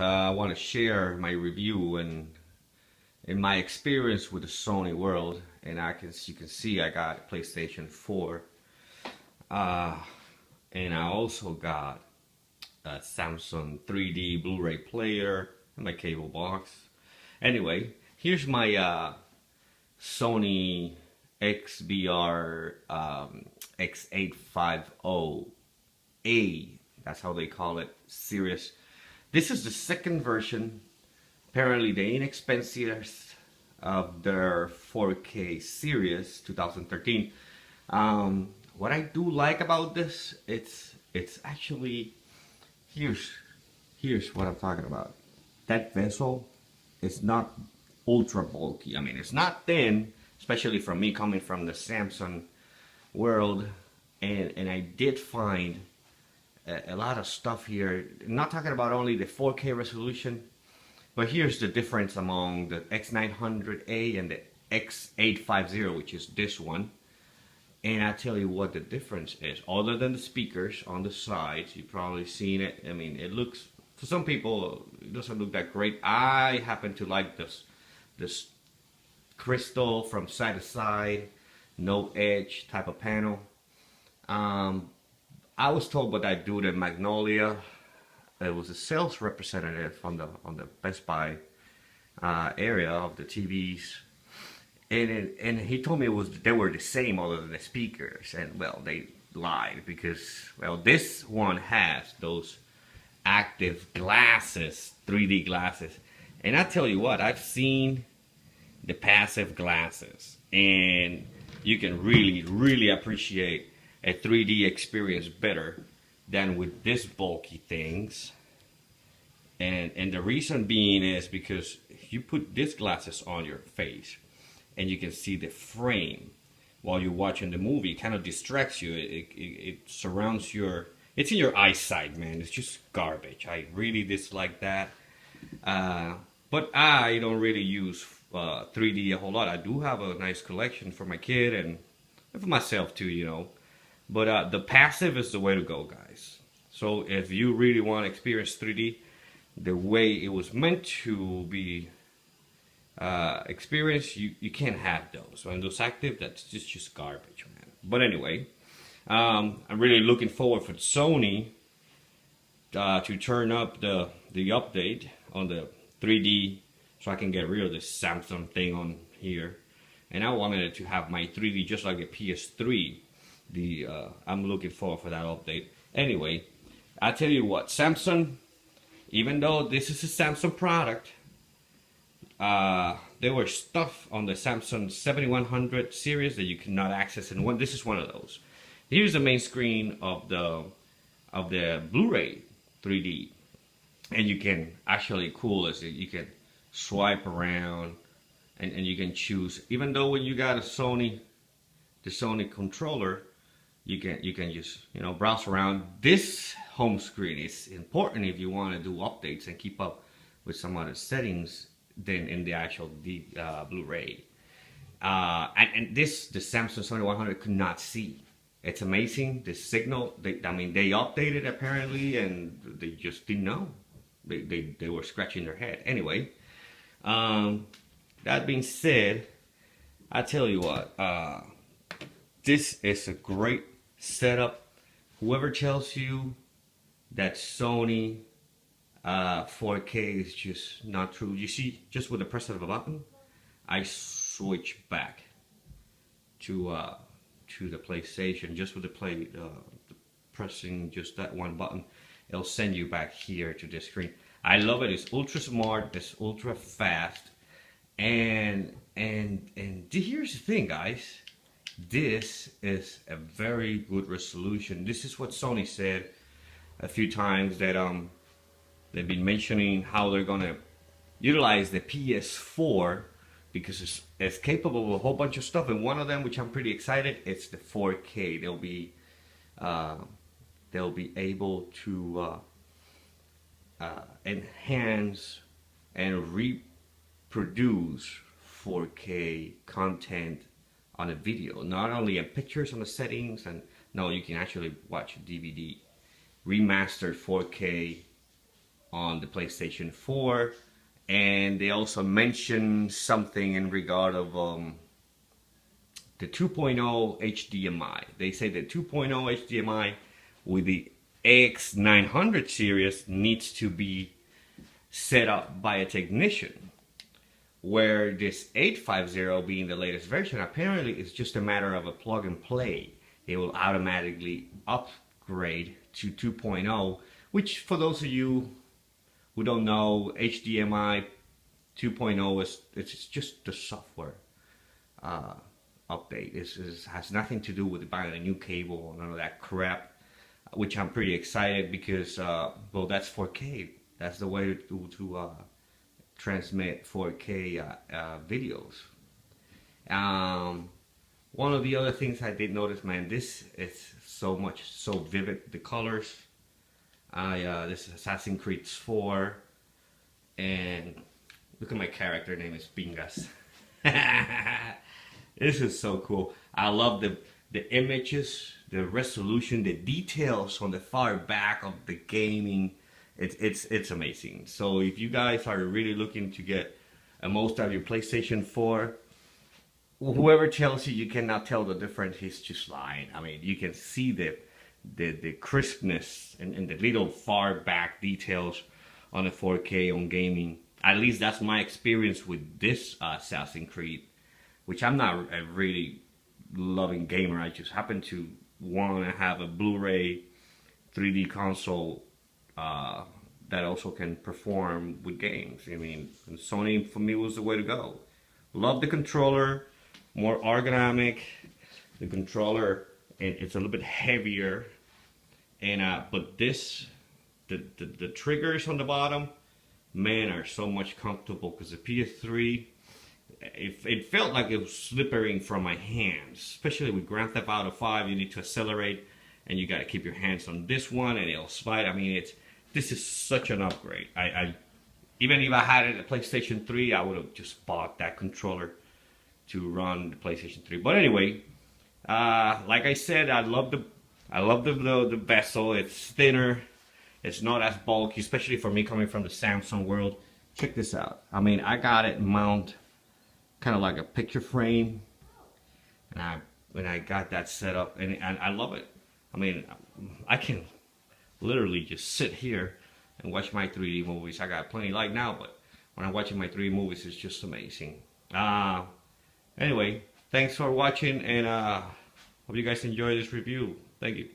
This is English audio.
I want to share my review and my experience with the Sony world. And you can see, I got a PlayStation 4, uh, and I also got a Samsung 3D Blu-ray player and my cable box. Anyway, here's my Sony XBR X850A. That's how they call it, series. This is the second version, apparently the inexpensive of their 4K series 2013. What I do like about this, it's actually, here's what I'm talking about. That bezel is not ultra bulky. I mean, it's not thin, especially from me coming from the Samsung world, and I did find a lot of stuff here. I'm not talking about only the 4K resolution, but here's the difference among the X900A and the X850, which is this one. And I tell you what the difference is. Other than the speakers on the sides, you've probably seen it. I mean, it looks, for some people, it doesn't look that great. I happen to like this crystal from side to side, no edge type of panel. I was told by that dude in Magnolia, it was a sales representative on the Best Buy area of the TVs, and he told me they were the same other than the speakers, and well, they lied, because well, this one has those active glasses, 3D glasses, and I tell you what, I've seen the passive glasses, and you can really appreciate a 3D experience better than with this bulky things. And the reason being is because you put these glasses on your face and you can see the frame while you're watching the movie. It kind of distracts you. It surrounds it's in your eyesight, man. It's just garbage. I really dislike that. But I don't really use 3D a whole lot. I do have a nice collection for my kid and for myself too, you know. But the passive is the way to go, guys. So if you really want to experience 3D the way it was meant to be experienced, you can't have those. So in those active, that's just garbage, man. But anyway, I'm really looking forward for Sony to turn up the update on the 3D, so I can get rid of this Samsung thing on here. And I wanted it to have my 3D just like a PS3. I'm looking forward for that update. Anyway, I tell you what, Samsung, even though this is a Samsung product, there were stuff on the Samsung 7100 series that you cannot access, and this is one of those. Here's the main screen of the Blu-ray 3D, and you can actually, cool is you can swipe around and you can choose. Even though when you got the Sony controller, you can just, you know, browse around. This home screen is important if you want to do updates and keep up with some other settings than in the actual Blu-ray. And the Samsung 7100 could not see. It's amazing, the signal. I mean, they updated apparently, and they just didn't know. They were scratching their head. Anyway, that being said, I tell you what, this is a great setup. Whoever tells you that Sony 4K is just not true. You see, just with the press of a button, I switch back to the PlayStation. Just with the pressing just that one button, it'll send you back here to the screen. I love it. It's ultra smart. It's ultra fast. And here's the thing, guys. This is a very good resolution. This is what Sony said a few times, that they've been mentioning how they're gonna utilize the PS4 because it's capable of a whole bunch of stuff, and one of them, which I'm pretty excited, it's the 4K. They'll be able to enhance and reproduce 4K content on a video, not only in pictures on the settings, and no, you can actually watch a DVD, remastered 4K on the PlayStation 4, and they also mentioned something in regard of the 2.0 HDMI. They say the 2.0 HDMI with the AX900 series needs to be set up by a technician, where this 850 being the latest version, apparently it's just a matter of a plug and play. It will automatically upgrade to 2.0, which for those of you who don't know, HDMI 2.0 it's just the software update. It has nothing to do with buying a new cable or none of that crap, which I'm pretty excited because, well, that's 4K. That's the way to transmit 4K videos. One of the other things I did notice, man, this is so vivid, the colors. This is Assassin's Creed 4, and look at my character name is Pingas. This is so cool. I love the images, the resolution, the details on the far back of the gaming. It's amazing. So if you guys are really looking to get a most out of your PlayStation 4, whoever tells you you cannot tell the difference, he's just lying. I mean, you can see the crispness and the little far back details on the 4K on gaming. At least that's my experience with this Assassin's Creed, which I'm not a really loving gamer. I just happen to want to have a Blu-ray 3D console that also can perform with games. I mean, and Sony for me was the way to go. Love the controller, more ergonomic. The controller, and it's a little bit heavier, and but this, the triggers on the bottom, man, are so much comfortable, because the PS3, it felt like it was slippering from my hands, especially with Grand Theft Auto 5. You need to accelerate, and you got to keep your hands on this one, and it'll slide. I mean, this is such an upgrade. I even if I had it at PlayStation 3, I would have just bought that controller to run the PlayStation 3. But anyway, like I said, I love the bezel. It's thinner. It's not as bulky, especially for me coming from the Samsung world. Check this out. I mean, I got it mount kind of like a picture frame, and when I got that set up, and I love it. I mean, I can literally just sit here and watch my 3D movies. I got plenty light now, but when I'm watching my 3D movies, it's just amazing. Anyway, thanks for watching, and hope you guys enjoy this review. Thank you.